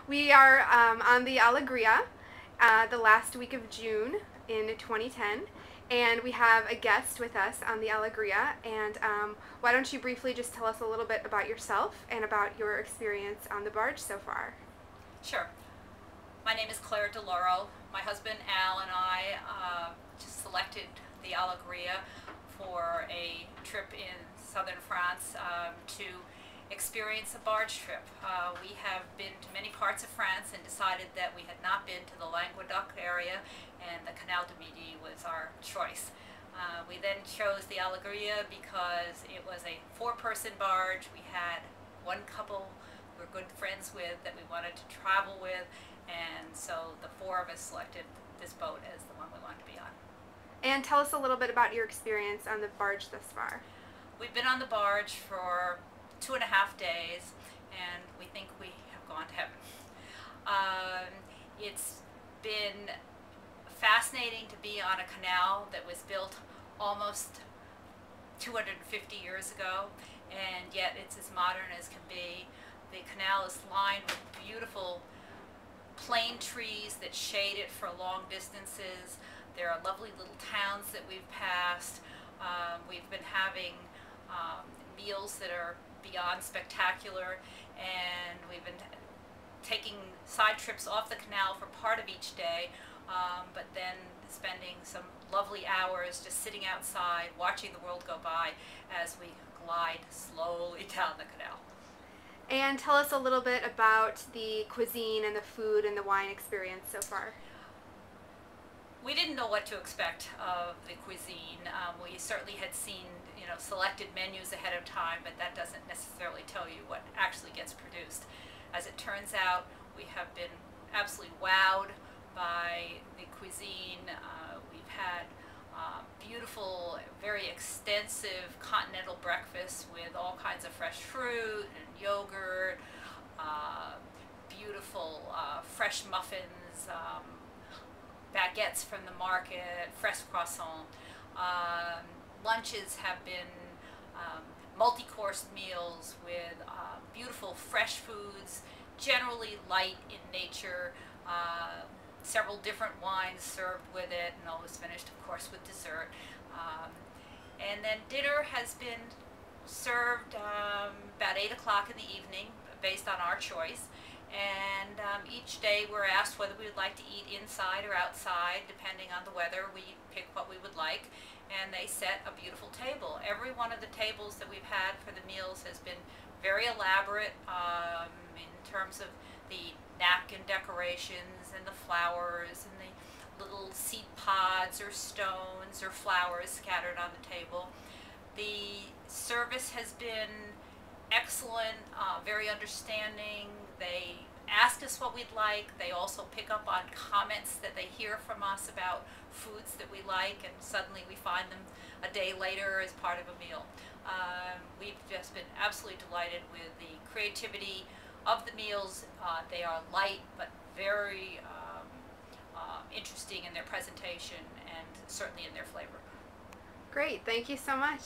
We are on the Alegria the last week of June in 2010, and we have a guest with us on the Alegria. And why don't you briefly just tell us a little bit about yourself and about your experience on the barge so far? Sure. My name is Claire DeLauro. My husband Al and I just selected the Alegria for a trip in southern France to experience a barge trip. We have been to many parts of France and decided that we had not been to the Languedoc area, and the Canal du Midi was our choice. We then chose the Alegria because it was a four-person barge. We had one couple we're good friends with that we wanted to travel with, and so the four of us selected this boat as the one we wanted to be on. And tell us a little bit about your experience on the barge thus far. We've been on the barge for 2.5 days, and we think we have gone to heaven. It's been fascinating to be on a canal that was built almost 250 years ago, and yet it's as modern as can be. The canal is lined with beautiful plane trees that shade it for long distances. There are lovely little towns that we've passed. We've been having meals that are beyond spectacular, and we've been taking side trips off the canal for part of each day, but then spending some lovely hours just sitting outside watching the world go by as we glide slowly down the canal. And tell us a little bit about the cuisine and the food and the wine experience so far. We didn't know what to expect of the cuisine. We certainly had seen, selected menus ahead of time, but that doesn't necessarily tell you what actually gets produced. As it turns out, we have been absolutely wowed by the cuisine. We've had beautiful, very extensive continental breakfasts with all kinds of fresh fruit and yogurt, beautiful fresh muffins, baguettes from the market, fresh croissants. Lunches have been multi-course meals with beautiful fresh foods, generally light in nature, several different wines served with it, and always finished, of course, with dessert. And then dinner has been served about 8 o'clock in the evening, based on our choice. And each day we're asked whether we would like to eat inside or outside. Depending on the weather, we pick what we would like, and they set a beautiful table. Every one of the tables that we've had for the meals has been very elaborate in terms of the napkin decorations and the flowers and the little seed pods or stones or flowers scattered on the table. The service has been excellent, very understanding. They ask us what we'd like. They also pick up on comments that they hear from us about foods that we like, and suddenly we find them a day later as part of a meal. We've just been absolutely delighted with the creativity of the meals. They are light but very interesting in their presentation and certainly in their flavor. Great, thank you so much.